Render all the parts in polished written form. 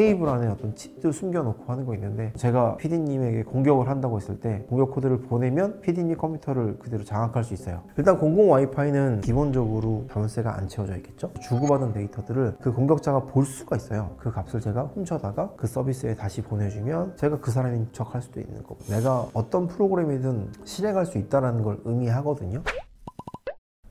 케이블 안에 어떤 칩들 숨겨놓고 하는 거 있는데, 제가 PD님에게 공격을 한다고 했을 때 공격 코드를 보내면 PD님 컴퓨터를 그대로 장악할 수 있어요. 일단 공공 와이파이는 기본적으로 전원세가 안 채워져 있겠죠. 주고받은 데이터들을 그 공격자가 볼 수가 있어요. 그 값을 제가 훔쳐다가 그 서비스에 다시 보내주면 제가 그 사람인 척할 수도 있는 거고, 내가 어떤 프로그램이든 실행할 수 있다는 걸 의미하거든요.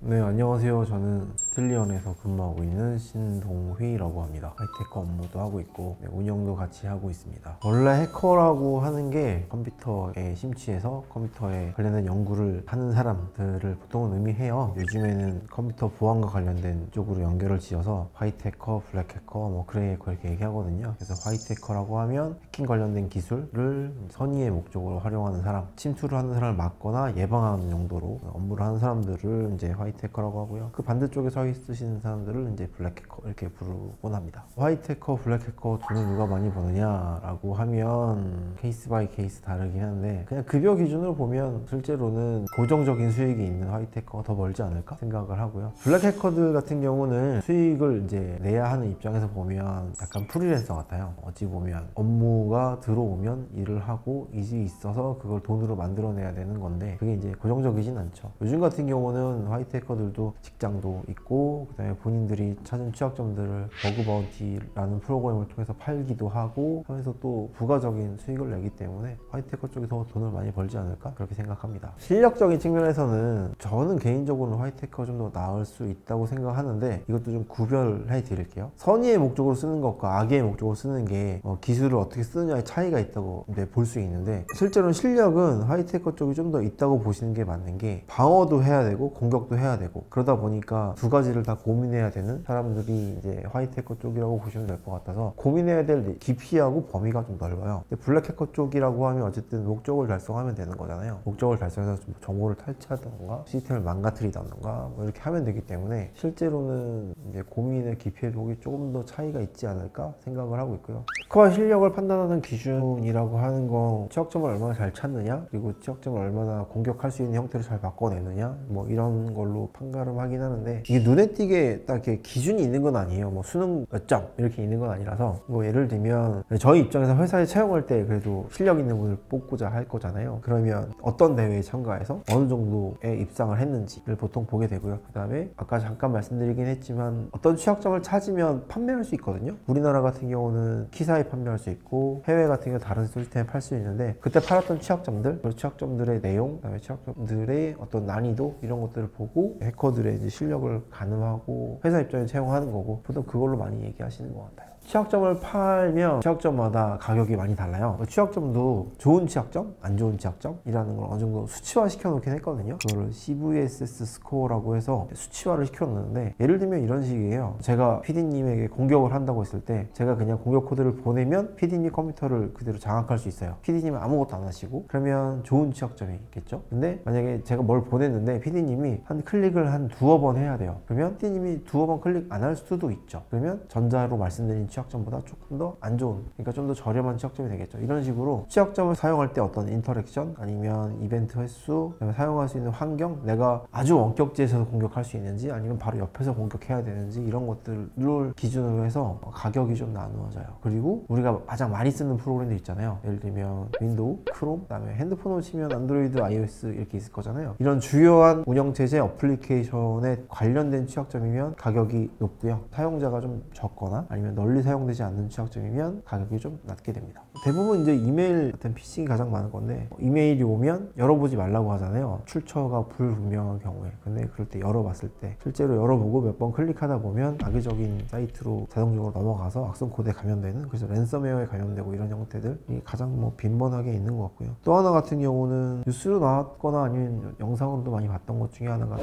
네, 안녕하세요. 저는 스틸리언에서 근무하고 있는 신동휘라고 합니다. 하이테크 업무도 하고 있고 운영도 같이 하고 있습니다. 원래 해커라고 하는 게 컴퓨터에 심취해서 컴퓨터에 관련된 연구를 하는 사람들을 보통은 의미해요. 요즘에는 컴퓨터 보안과 관련된 쪽으로 연결을 지어서 화이트해커, 블랙해커, 그레이 해커 이렇게 얘기하거든요. 그래서 화이트해커라고 하면 해킹 관련된 기술을 선의의 목적으로 활용하는 사람, 침투를 하는 사람을 막거나 예방하는 용도로 업무를 하는 사람들을 이제 화이트해커라고 하고요. 그 반대쪽에 서 있으시는 사람들을 이제 블랙해커 이렇게 부르곤 합니다. 화이트해커, 블랙해커 돈을 누가 많이 버느냐라고 하면 케이스 바이 케이스 다르긴 한데, 그냥 급여 기준으로 보면 실제로는 고정적인 수익이 있는 화이트해커가 더 멀지 않을까 생각을 하고요. 블랙해커들 같은 경우는 수익을 이제 내야 하는 입장에서 보면 약간 프리랜서 같아요. 어찌 보면 업무가 들어오면 일을 하고 이직이 있어서 그걸 돈으로 만들어내야 되는 건데, 그게 이제 고정적이진 않죠. 요즘 같은 경우는 화이트해커들도 직장도 있고, 그 다음에 본인들이 찾은 취약점들을 버그 바운티라는 프로그램을 통해서 팔기도 하고 하면서 또 부가적인 수익을 내기 때문에 화이트해커 쪽이 더 돈을 많이 벌지 않을까 그렇게 생각합니다. 실력적인 측면에서는 저는 개인적으로는 화이트해커가 좀 더 나을 수 있다고 생각하는데, 이것도 좀 구별해 드릴게요. 선의의 목적으로 쓰는 것과 악의의 목적으로 쓰는 게 기술을 어떻게 쓰느냐의 차이가 있다고 볼 수 있는데, 실제로는 실력은 화이트해커 쪽이 좀 더 있다고 보시는 게 맞는 게, 방어도 해야 되고 공격도 해야 되고, 그러다 보니까 두 가지를 다 고민해야 되는 사람들이 이제 화이트해커 쪽이라고 보시면 될 것 같아서, 고민해야 될 깊이하고 범위가 좀 넓어요. 근데 블랙해커 쪽이라고 하면 어쨌든 목적을 달성하면 되는 거잖아요. 목적을 달성해서 좀 정보를 탈취하던가 시스템을 망가뜨리던가 이렇게 하면 되기 때문에, 실제로는 이제 고민의 깊이의 폭이 조금 더 차이가 있지 않을까 생각을 하고 있고요. 해커의 실력을 판단하는 기준이라고 하는 건 취약점을 얼마나 잘 찾느냐, 그리고 취약점을 얼마나 공격할 수 있는 형태로 잘 바꿔내느냐, 이런 걸로 판가름하긴 하는데, 이게 눈에 띄게 딱 이렇게 기준이 있는 건 아니에요. 수능 몇 점 이렇게 있는 건 아니라서, 예를 들면 저희 입장에서 회사에 채용할 때 그래도 실력 있는 분을 뽑고자 할 거잖아요. 그러면 어떤 대회에 참가해서 어느 정도의 입상을 했는지를 보통 보게 되고요. 그 다음에 아까 잠깐 말씀드리긴 했지만, 어떤 취약점을 찾으면 판매할 수 있거든요. 우리나라 같은 경우는 키사에 판매할 수 있고, 해외 같은 경우 다른 시스템에 팔 수 있는데, 그때 팔았던 취약점들, 그 취약점들의 내용, 그다음에 취약점들의 어떤 난이도, 이런 것들을 보고 해커들의 이제 실력을 가늠하고 회사 입장에 채용하는 거고, 보통 그걸로 많이 얘기하시는 것 같아요. 취약점을 팔면 취약점마다 가격이 많이 달라요. 취약점도 좋은 취약점, 안 좋은 취약점이라는 걸 어느 정도 수치화 시켜 놓긴 했거든요. 그거를 CVSS 스코어라고 해서 수치화를 시켜 놓는데, 예를 들면 이런 식이에요. 제가 PD님에게 공격을 한다고 했을 때 제가 그냥 공격 코드를 보내면 PD님 컴퓨터를 그대로 장악할 수 있어요. PD님은 아무것도 안 하시고, 그러면 좋은 취약점이 있겠죠. 근데 만약에 제가 뭘 보냈는데 PD님이 한 클릭을 한 두어 번 해야 돼요. 그러면 PD님이 두어 번 클릭 안 할 수도 있죠. 그러면 전자로 말씀드린 취약점보다 조금 더 안 좋은, 그러니까 좀 더 저렴한 취약점이 되겠죠. 이런 식으로 취약점을 사용할 때 어떤 인터랙션, 아니면 이벤트 횟수, 그다음에 사용할 수 있는 환경, 내가 아주 원격지에서 공격할 수 있는지 아니면 바로 옆에서 공격해야 되는지, 이런 것들을 기준으로 해서 가격이 좀 나누어져요. 그리고 우리가 가장 많이 쓰는 프로그램들 있잖아요. 예를 들면 윈도우, 크롬, 그다음에 핸드폰으로 치면 안드로이드, iOS 이렇게 있을 거잖아요. 이런 주요한 운영체제 어플리케이션에 관련된 취약점이면 가격이 높고요. 사용자가 좀 적거나 아니면 널리 사용되지 않는 취약점이면 가격이 좀 낮게 됩니다. 대부분 이제 이메일 같은 피싱이 가장 많은 건데, 이메일이 오면 열어보지 말라고 하잖아요. 출처가 불분명한 경우에. 근데 그럴 때 열어봤을 때, 실제로 열어보고 몇 번 클릭하다 보면 악의적인 사이트로 자동적으로 넘어가서 악성 코드에 감염되는, 그래서 랜섬웨어에 감염되고, 이런 형태들이 가장 빈번하게 있는 것 같고요. 또 하나 같은 경우는 뉴스로 나왔거나 아니면 영상으로도 많이 봤던 것 중에 하나가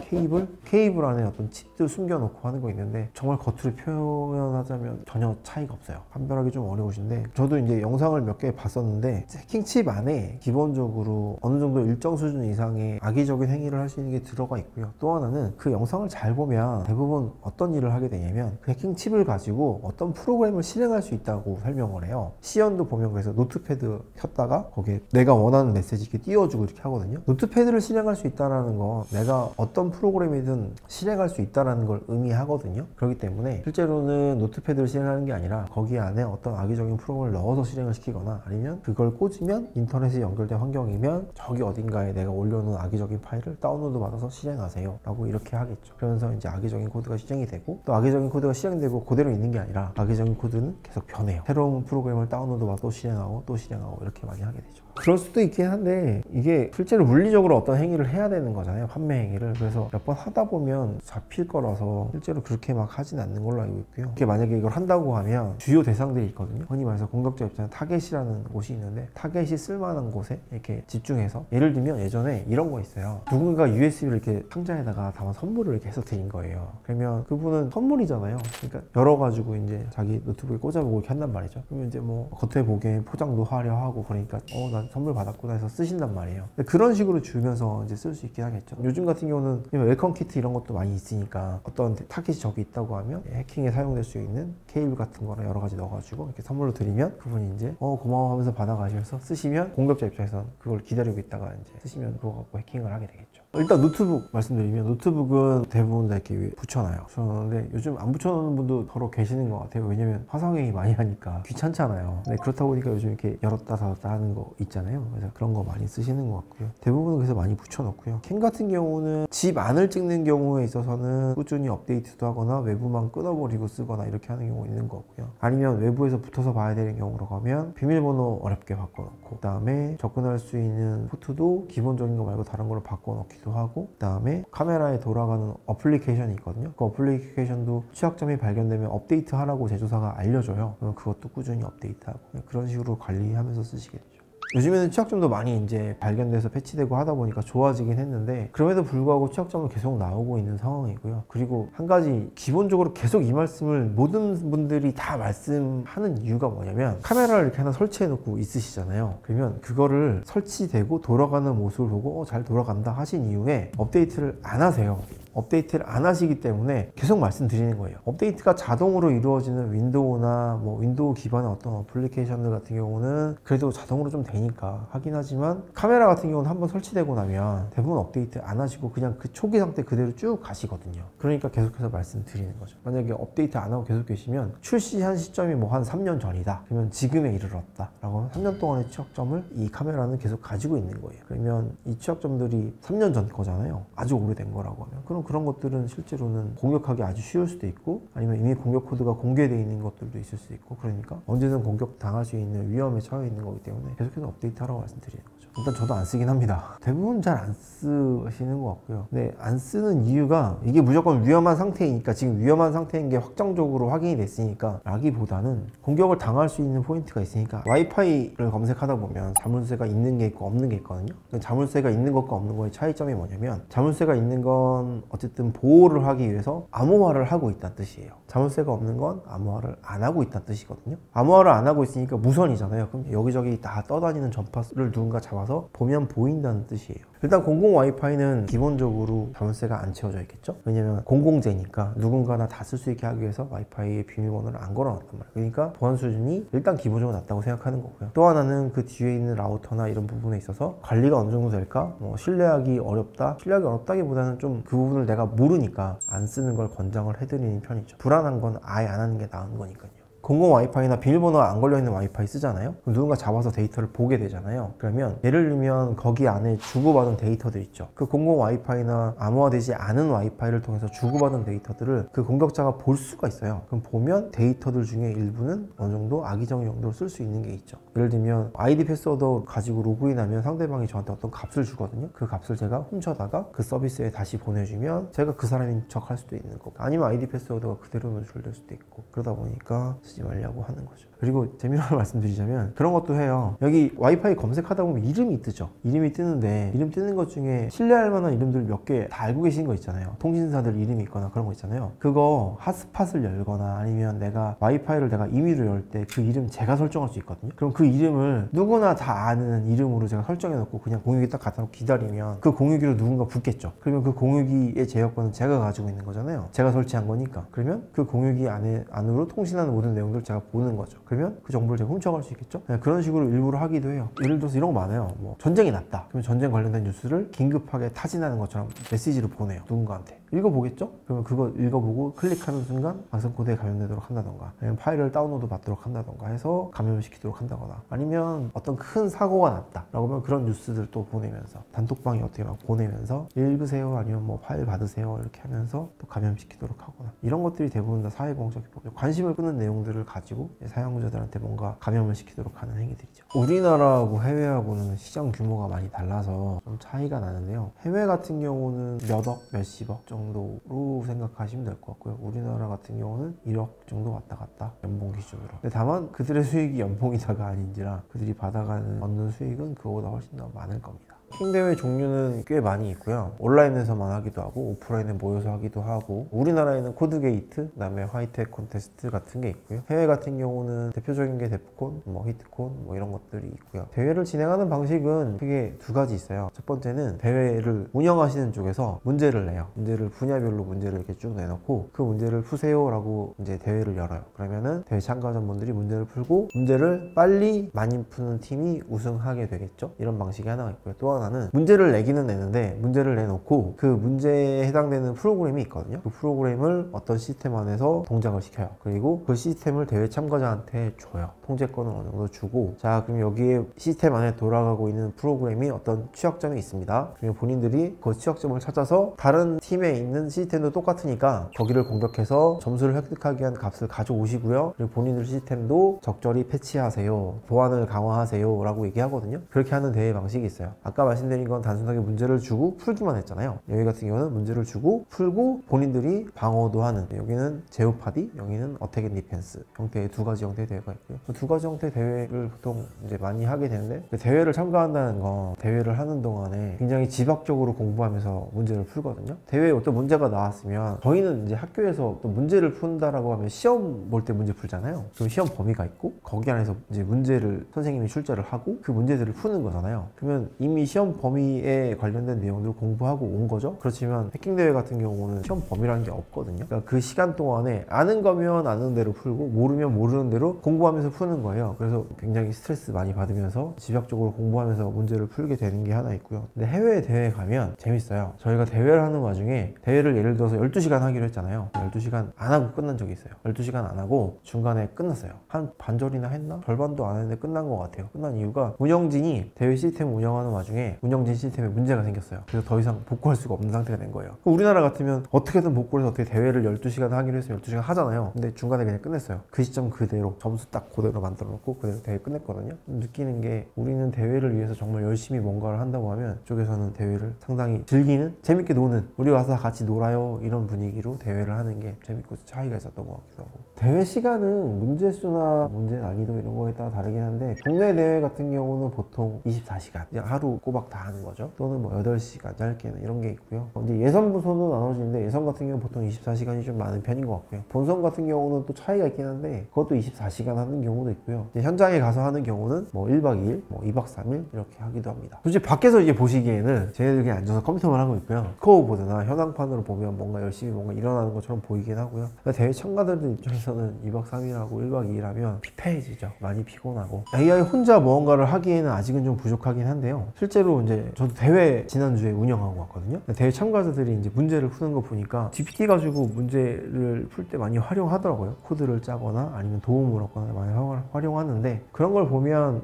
케이블 안에 어떤 칩들 숨겨놓고 하는 거 있는데, 정말 겉으로 표현하자면 전혀 차이가 없어요. 판별하기 좀 어려우신데, 저도 이제 영상을 몇 개 봤었는데, 해킹칩 안에 기본적으로 어느 정도 일정 수준 이상의 악의적인 행위를 할 수 있는 게 들어가 있고요. 또 하나는 그 영상을 잘 보면 대부분 어떤 일을 하게 되냐면, 그 해킹칩을 가지고 어떤 프로그램을 실행할 수 있다고 설명을 해요. 시연도 보면 그래서 노트패드 켰다가 거기에 내가 원하는 메시지 이렇게 띄워주고 이렇게 하거든요. 노트패드를 실행할 수 있다는 건 내가 어떤 프로그램이든 실행할 수 있다는 걸 의미하거든요. 그렇기 때문에 실제로는 노트패드를 실행하는 게 아니라 거기 안에 어떤 악의적인 프로그램을 넣어서 실행을 시키거나 아니면 그걸 꽂으면 인터넷에 연결된 환경이면 저기 어딘가에 내가 올려놓은 악의적인 파일을 다운로드 받아서 실행하세요 라고 이렇게 하겠죠. 그러면서 이제 악의적인 코드가 실행이 되고, 또 악의적인 코드가 실행되고 그대로 있는 게 아니라 악의적인 코드는 계속 변해요. 새로운 프로그램을 다운로드 받아 또 실행하고 또 실행하고 이렇게 많이 하게 되죠. 그럴 수도 있긴 한데 이게 실제로 물리적으로 어떤 행위를 해야 되는 거잖아요. 판매 행위를. 그래서 몇 번 하다 보면 잡힐 거라서 실제로 그렇게 막 하진 않는 걸로 알고 있고요. 이게 만약에 이걸 한다고 하면 주요 대상들이 있거든요. 흔히 말해서 공격자 입장에 타겟이라는 곳이 있는데, 타겟이 쓸만한 곳에 이렇게 집중해서, 예를 들면 예전에 이런 거 있어요. 누군가 USB를 이렇게 상자에다가 담아 선물을 이렇게 해서 드린 거예요. 그러면 그분은 선물이잖아요. 그러니까 열어가지고 이제 자기 노트북에 꽂아보고 이렇게 한단 말이죠. 그러면 이제 뭐 겉에 보기엔 포장도 화려하고 그러니까 난 선물 받았구나 해서 쓰신단 말이에요. 근데 그런 식으로 주면서 이제 쓸 수 있긴 하겠죠. 요즘 같은 경우는 웰컴 키트 이런 것도 많이 있으니까 어떤 타겟이 저기 있다고 하면 해킹에 사용될 수 있는 케이블 같은 거나 여러 가지 넣어가지고 이렇게 선물로 드리면 그분이 이제 고마워 하면서 받아가셔서 쓰시면, 공격자 입장에서는 그걸 기다리고 있다가 이제 쓰시면 그거 갖고 해킹을 하게 되겠죠. 일단 노트북 말씀드리면, 노트북은 대부분 다 이렇게 붙여놔요. 그런데 요즘 안 붙여놓는 분도 더러 계시는 것 같아요. 왜냐면 화상회의 많이 하니까 귀찮잖아요. 근데 그렇다 보니까 요즘 이렇게 열었다 닫았다 하는 거 있잖아요. 그래서 그런 거 많이 쓰시는 것 같고요. 대부분은 그래서 많이 붙여놓고요. 캠 같은 경우는 집 안을 찍는 경우에 있어서는 꾸준히 업데이트도 하거나 외부만 끊어버리고 쓰거나 이렇게 하는 경우 있는 것 같고요. 아니면 외부에서 붙어서 봐야 되는 경우로 가면 비밀번호 어렵게 바꿔놓고, 그 다음에 접근할 수 있는 포트도 기본적인 거 말고 다른 걸로 바꿔놓기도 하고, 그 다음에 카메라에 돌아가는 어플리케이션이 있거든요. 그 어플리케이션도 취약점이 발견되면 업데이트 하라고 제조사가 알려줘요. 그럼 그것도 꾸준히 업데이트하고, 그런 식으로 관리하면서 쓰시게 되죠. 요즘에는 취약점도 많이 이제 발견돼서 패치되고 하다 보니까 좋아지긴 했는데, 그럼에도 불구하고 취약점은 계속 나오고 있는 상황이고요. 그리고 한 가지 기본적으로 계속 이 말씀을 모든 분들이 다 말씀하는 이유가 뭐냐면, 카메라를 이렇게 하나 설치해 놓고 있으시잖아요. 그러면 그거를 설치되고 돌아가는 모습을 보고 잘 돌아간다 하신 이후에 업데이트를 안 하세요. 업데이트를 안 하시기 때문에 계속 말씀드리는 거예요. 업데이트가 자동으로 이루어지는 윈도우나 뭐 윈도우 기반의 어떤 어플리케이션들 같은 경우는 그래도 자동으로 좀 되니까 하긴 하지만, 카메라 같은 경우는 한번 설치되고 나면 대부분 업데이트 안 하시고 그냥 그 초기 상태 그대로 쭉 가시거든요. 그러니까 계속해서 말씀드리는 거죠. 만약에 업데이트 안 하고 계속 계시면 출시한 시점이 뭐 한 3년 전이다. 그러면 지금에 이르렀다 라고 3년 동안의 취약점을 이 카메라는 계속 가지고 있는 거예요. 그러면 이 취약점들이 3년 전 거잖아요. 아주 오래된 거라고 하면. 그럼 그런 것들은 실제로는 공격하기 아주 쉬울 수도 있고, 아니면 이미 공격 코드가 공개되어 있는 것들도 있을 수 있고, 그러니까 언제든 공격 당할 수 있는 위험에 처해 있는 거기 때문에 계속해서 업데이트하라고 말씀드리는 거죠. 일단 저도 안 쓰긴 합니다. 대부분 잘 안 쓰시는 것 같고요. 근데 안 쓰는 이유가, 이게 무조건 위험한 상태이니까, 지금 위험한 상태인 게 확정적으로 확인이 됐으니까 라기보다는, 공격을 당할 수 있는 포인트가 있으니까 와이파이를 검색하다 보면 자물쇠가 있는 게 있고 없는 게 있거든요. 자물쇠가 있는 것과 없는 거의 차이점이 뭐냐면, 자물쇠가 있는 건 어쨌든 보호를 하기 위해서 암호화를 하고 있다는 뜻이에요. 자물쇠가 없는 건 암호화를 안 하고 있다는 뜻이거든요. 암호화를 안 하고 있으니까 무선이잖아요. 그럼 여기저기 다 떠다니는 전파를 누군가 잡아서 보면 보인다는 뜻이에요. 일단 공공 와이파이는 기본적으로 자물쇠가 안 채워져 있겠죠. 왜냐면 공공재니까 누군가나 다 쓸 수 있게 하기 위해서 와이파이에 비밀번호를 안 걸어놨단 말이에요. 그러니까 보안 수준이 일단 기본적으로 낮다고 생각하는 거고요. 또 하나는 그 뒤에 있는 라우터나 이런 부분에 있어서 관리가 어느 정도 될까? 신뢰하기 어렵다? 신뢰하기 어렵다기보다는 좀 그 부분을 내가 모르니까 안 쓰는 걸 권장을 해드리는 편이죠. 불안한 건 아예 안 하는 게 나은 거니까요. 공공 와이파이나 비밀번호가 안 걸려있는 와이파이 쓰잖아요. 그럼 누군가 잡아서 데이터를 보게 되잖아요. 그러면 예를 들면 거기 안에 주고받은 데이터들 있죠. 그 공공 와이파이나 암호화되지 않은 와이파이를 통해서 주고받은 데이터들을 그 공격자가 볼 수가 있어요. 그럼 보면 데이터들 중에 일부는 어느 정도 악의적인 용도로 쓸 수 있는 게 있죠. 예를 들면 아이디 패스워드 가지고 로그인하면 상대방이 저한테 어떤 값을 주거든요. 그 값을 제가 훔쳐다가 그 서비스에 다시 보내주면 제가 그 사람인 척 할 수도 있는 거고, 아니면 아이디 패스워드가 그대로 노출될 수도 있고, 그러다 보니까 쓰지 말려고 하는 거죠. 그리고 재미난 걸 말씀드리자면 그런 것도 해요. 여기 와이파이 검색하다 보면 이름이 뜨죠. 이름이 뜨는데, 이름 뜨는 것 중에 신뢰할 만한 이름들 몇 개 다 알고 계신 거 있잖아요. 통신사들 이름이 있거나 그런 거 있잖아요. 그거 핫스팟을 열거나 아니면 내가 와이파이를 내가 임의로 열 때 그 이름 제가 설정할 수 있거든요. 그럼 그 이름을 누구나 다 아는 이름으로 제가 설정해 놓고 그냥 공유기 딱 갖다 놓고 기다리면 그 공유기로 누군가 붙겠죠. 그러면 그 공유기의 제어권은 제가 가지고 있는 거잖아요. 제가 설치한 거니까. 그러면 그 공유기 안으로 통신하는 모든 내용들을 제가 보는 거죠. 그러면 그 정보를 제가 훔쳐갈 수 있겠죠. 그런 식으로 일부러 하기도 해요. 예를 들어서 이런 거 많아요. 뭐 전쟁이 났다. 그러면 전쟁 관련된 뉴스를 긴급하게 타진하는 것처럼 메시지를 보내요. 누군가한테. 읽어보겠죠? 그러면 그거 읽어보고 클릭하는 순간 악성 코드에 감염되도록 한다던가, 아니면 파일을 다운로드 받도록 한다던가 해서 감염시키도록 한다거나, 아니면 어떤 큰 사고가 났다 라고 하면 그런 뉴스들 또 보내면서, 단톡방에 어떻게 막 보내면서 읽으세요, 아니면 뭐 파일 받으세요 이렇게 하면서 또 감염시키도록 하거나, 이런 것들이 대부분 다 사회공적 비법, 관심을 끄는 내용들을 가지고 사용자들한테 뭔가 감염을 시키도록 하는 행위들이죠. 우리나라하고 해외하고는 시장 규모가 많이 달라서 좀 차이가 나는데요. 해외 같은 경우는 몇억, 몇십억 정도로 생각하시면 될 것 같고요. 우리나라 같은 경우는 1억 정도 왔다 갔다, 연봉 기준으로. 근데 다만 그들의 수익이 연봉이다가 아닌지라 그들이 받아가는 얻는 수익은 그거보다 훨씬 더 많을 겁니다. 해킹 대회 종류는 꽤 많이 있고요. 온라인에서만 하기도 하고 오프라인에 모여서 하기도 하고, 우리나라에는 코드 게이트, 그다음에 화이트햇 콘테스트 같은 게 있고요. 해외 같은 경우는 대표적인 게 데프콘, 뭐 히트콘, 뭐 이런 것들이 있고요. 대회를 진행하는 방식은 크게 두 가지 있어요. 첫 번째는 대회를 운영하시는 쪽에서 문제를 내요. 문제를 분야별로 문제를 이렇게 쭉 내놓고 그 문제를 푸세요라고 이제 대회를 열어요. 그러면은 대회 참가자분들이 문제를 풀고, 문제를 빨리 많이 푸는 팀이 우승하게 되겠죠. 이런 방식이 하나가 있고요. 또 하나는 문제를 내기는 내는데, 문제를 내놓고 그 문제에 해당되는 프로그램이 있거든요. 그 프로그램을 어떤 시스템 안에서 동작을 시켜요. 그리고 그 시스템을 대회 참가자한테 줘요. 통제권을 어느 정도 주고, 자 그럼 여기에 시스템 안에 돌아가고 있는 프로그램이 어떤 취약점이 있습니다. 그러면 본인들이 그 취약점을 찾아서 다른 팀에 있는 시스템도 똑같으니까 거기를 공격해서 점수를 획득하기 위한 값을 가져오시고요. 그리고 본인들 시스템도 적절히 패치하세요, 보안을 강화하세요 라고 얘기하거든요. 그렇게 하는 대회 방식이 있어요. 아까 말씀드린 건 단순하게 문제를 주고 풀기만 했잖아요. 여기 같은 경우는 문제를 주고 풀고 본인들이 방어도 하는, 여기는 제오파디, 여기는 어택 앤 디펜스 형태의 두 가지 형태의 대회가 있고요. 그 두 가지 형태의 대회를 보통 이제 많이 하게 되는데, 그 대회를 참가한다는 건 대회를 하는 동안에 굉장히 지박적으로 공부하면서 문제를 풀거든요. 대회에 어떤 문제가 나왔으면 저희는 이제 학교에서 또 문제를 푼다라고 하면 시험 볼 때 문제 풀잖아요. 그럼 시험 범위가 있고 거기 안에서 이제 문제를 선생님이 출제를 하고 그 문제들을 푸는 거잖아요. 그러면 이미 시험 범위에 관련된 내용들을 공부하고 온 거죠. 그렇지만 해킹 대회 같은 경우는 시험 범위라는 게 없거든요. 그러니까 그 시간 동안에 아는 거면 아는 대로 풀고 모르면 모르는 대로 공부하면서 푸는 거예요. 그래서 굉장히 스트레스 많이 받으면서 집약적으로 공부하면서 문제를 풀게 되는 게 하나 있고요. 근데 해외 대회 가면 재밌어요. 저희가 대회를 하는 와중에, 대회를 예를 들어서 12시간 하기로 했잖아요. 12시간 안 하고 끝난 적이 있어요. 12시간 안 하고 중간에 끝났어요. 한 반절이나 했나? 절반도 안 했는데 끝난 것 같아요. 끝난 이유가 운영진이 대회 시스템 운영하는 와중에 운영진 시스템에 문제가 생겼어요. 그래서 더 이상 복구할 수가 없는 상태가 된 거예요. 우리나라 같으면 어떻게든 복구를 해서 어떻게 대회를 12시간 하기로 해서 12시간 하잖아요. 근데 중간에 그냥 끝냈어요. 그 시점 그대로 점수 딱 그대로 만들어 놓고 그대로 대회 끝냈거든요. 느끼는 게, 우리는 대회를 위해서 정말 열심히 뭔가를 한다고 하면 이쪽에서는 대회를 상당히 즐기는, 재밌게 노는, 우리 와서 같이 놀아요 이런 분위기로 대회를 하는 게 재밌고 차이가 있었던 것 같기도 하고. 대회 시간은 문제 수나 문제 난이도 이런 거에 따라 다르긴 한데, 국내 대회 같은 경우는 보통 24시간 그냥 하루 꼬박 다 하는 거죠. 또는 뭐 8시간 짧게는 이런 게 있고요. 이제 예선 부서도 나눠지는데, 예선 같은 경우는 보통 24시간이 좀 많은 편인 것 같고요. 본선 같은 경우는 또 차이가 있긴 한데 그것도 24시간 하는 경우도 있고요. 이제 현장에 가서 하는 경우는 뭐 1박 2일, 뭐 2박 3일 이렇게 하기도 합니다. 솔직히 밖에서 이제 보시기에는 쟤네들 그냥 앉아서 컴퓨터만 하고 있고요. 스코어보드나 현황판으로 보면 뭔가 열심히 뭔가 일어나는 것처럼 보이긴 하고요. 그러니까 대회 참가자들 입장에서는 2박 3일하고 1박 2일 하면 피폐해지죠. 많이 피곤하고. AI 혼자 무언가를 하기에는 아직은 좀 부족하긴 한데요. 실제로 이제 저도 대회 지난주에 운영하고 왔거든요. 대회 참가자들이 이제 문제를 푸는 거 보니까 GPT 가지고 문제를 풀 때 많이 활용하더라고요. 코드를 짜거나 아니면 도움을 얻거나 많이 활용하는데, 그런 걸 보면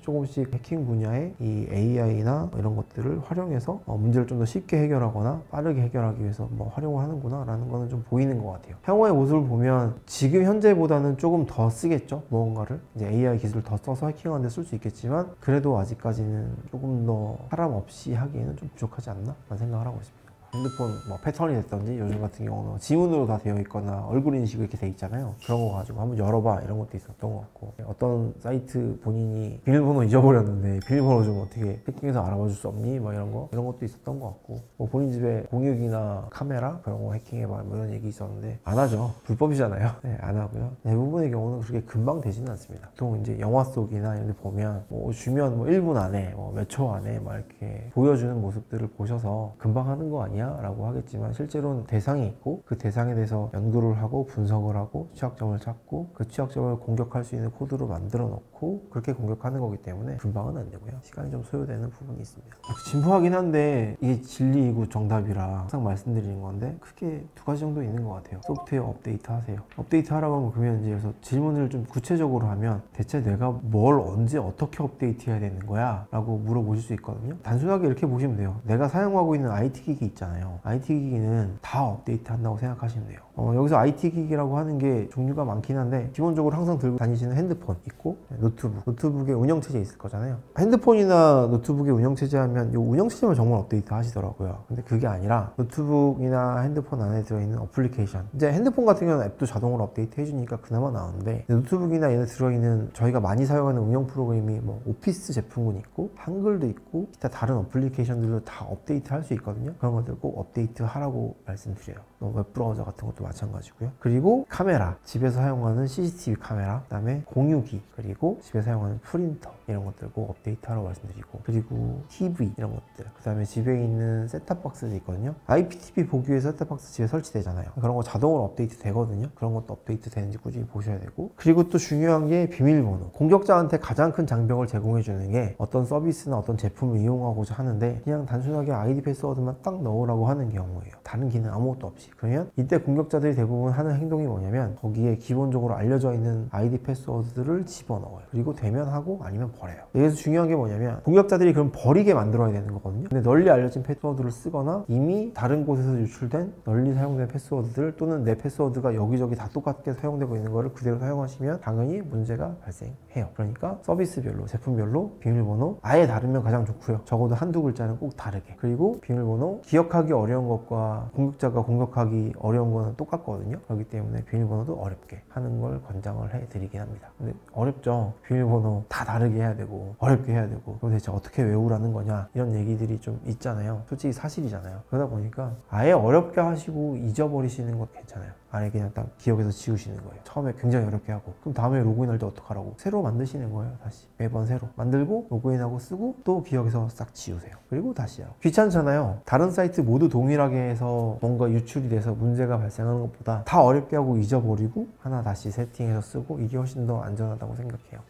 조금씩 해킹 분야의 이 AI나 이런 것들을 활용해서 문제를 좀 더 쉽게 해결하거나 빠르게 해결하기 위해서 뭐 활용을 하는구나 라는 거는 좀 보이는 것 같아요. 향후의 모습을 보면 지금 현재보다는 조금 더 쓰겠죠. 무언가를 이제 AI 기술을 더 써서 해킹하는 데 쓸 수 있겠지만, 그래도 아직까지는 조금 더 사람 없이 하기에는 좀 부족하지 않나 라는 생각을 하고 있습니다. 핸드폰 뭐 패턴이 됐던지, 요즘 같은 경우는 지문으로 다 되어 있거나 얼굴 인식 이렇게 돼 있잖아요. 그런 거 가지고 한번 열어봐 이런 것도 있었던 것 같고, 어떤 사이트 본인이 비밀번호 잊어버렸는데 비밀번호 좀 어떻게 해킹해서 알아봐 줄 수 없니? 뭐 이런 것도 있었던 것 같고, 뭐 본인 집에 공유기나 카메라 그런 거 해킹해봐 뭐 이런 얘기 있었는데 안 하죠. 불법이잖아요. 네, 안 하고요. 대부분의 경우는 그렇게 금방 되지는 않습니다. 보통 이제 영화 속이나 이런 데 보면 뭐 주면 뭐 1분 안에 뭐 몇 초 안에 막 이렇게 보여주는 모습들을 보셔서 금방 하는 거 아니야? 아니야? 라고 하겠지만 실제로는 대상이 있고 그 대상에 대해서 연구를 하고 분석을 하고 취약점을 찾고 그 취약점을 공격할 수 있는 코드로 만들어 놓고 그렇게 공격하는 거기 때문에 금방은 안 되고요. 시간이 좀 소요되는 부분이 있습니다. 진부하긴 한데 이게 진리이고 정답이라 항상 말씀드리는 건데 크게 두 가지 정도 있는 것 같아요. 소프트웨어 업데이트 하세요. 업데이트 하라고 하면 그러면 이제 그래서 질문을 좀 구체적으로 하면 대체 내가 뭘 언제 어떻게 업데이트 해야 되는 거야? 라고 물어보실 수 있거든요. 단순하게 이렇게 보시면 돼요. 내가 사용하고 있는 IT 기기 있잖아요. IT 기기는 다 업데이트 한다고 생각하시면 돼요. 여기서 IT 기기라고 하는 게 종류가 많긴 한데 기본적으로 항상 들고 다니시는 핸드폰 있고 노트북에 운영체제 있을 거잖아요. 핸드폰이나 노트북에 운영체제 하면 이 운영체제만 정말 업데이트 하시더라고요. 근데 그게 아니라 노트북이나 핸드폰 안에 들어있는 어플리케이션, 이제 핸드폰 같은 경우는 앱도 자동으로 업데이트 해주니까 그나마 나오는데 노트북이나 얘네 들어있는 저희가 많이 사용하는 운영 프로그램이 뭐 오피스 제품군 있고 한글도 있고 기타 다른 어플리케이션들도 다 업데이트 할 수 있거든요. 그런 것들 꼭 업데이트 하라고 말씀드려요. 웹브라우저 같은 것도 마찬가지고요. 그리고 카메라, 집에서 사용하는 CCTV 카메라, 그 다음에 공유기, 그리고 집에서 사용하는 프린터 이런 것들 꼭 업데이트 하라고 말씀드리고, 그리고 TV 이런 것들, 그 다음에 집에 있는 셋탑박스도 있거든요. IPTV 보기 위해서 셋탑박스 집에 설치되잖아요. 그런 거 자동으로 업데이트 되거든요. 그런 것도 업데이트 되는지 꾸준히 보셔야 되고, 그리고 또 중요한 게 비밀번호. 공격자한테 가장 큰 장벽을 제공해 주는 게 어떤 서비스나 어떤 제품을 이용하고자 하는데 그냥 단순하게 아이디 패스워드만 딱 넣으라고 하는 경우예요. 다른 기능 아무것도 없이. 그러면 이때 공격자들이 대부분 하는 행동이 뭐냐면 거기에 기본적으로 알려져 있는 아이디 패스워드들을 집어넣어요. 그리고 되면 하고 아니면 버려요. 여기서 중요한 게 뭐냐면 공격자들이 그럼 버리게 만들어야 되는 거거든요. 근데 널리 알려진 패스워드를 쓰거나 이미 다른 곳에서 유출된 널리 사용된 패스워드들 또는 내 패스워드가 여기저기 다 똑같게 사용되고 있는 거를 그대로 사용하시면 당연히 문제가 발생해요. 그러니까 서비스별로, 제품별로 비밀번호 아예 다르면 가장 좋고요. 적어도 한두 글자는 꼭 다르게. 그리고 비밀번호 기억하기 어려운 것과 공격자가 공격하기 어려운 거는 똑같거든요. 그렇기 때문에 비밀번호도 어렵게 하는 걸 권장을 해드리긴 합니다. 근데 어렵죠. 비밀번호 다 다르게 해야 되고 어렵게 해야 되고 그럼 대체 어떻게 외우라는 거냐 이런 얘기들이 좀 있잖아요. 솔직히 사실이잖아요. 그러다 보니까 아예 어렵게 하시고 잊어버리시는 것 괜찮아요. 아예 그냥 딱 기억에서 지우시는 거예요. 처음에 굉장히 어렵게 하고 그럼 다음에 로그인할 때 어떡하라고 새로 만드시는 거예요. 다시 매번 새로 만들고 로그인하고 쓰고 또 기억에서 싹 지우세요. 그리고 다시 하고. 귀찮잖아요. 다른 사이트 모두 동일하게 해서 뭔가 유출이 돼서 문제가 발생하는 것보다 다 어렵게 하고 잊어버리고 하나 다시 세팅해서 쓰고 이게 훨씬 더 안전하다고 생각해요.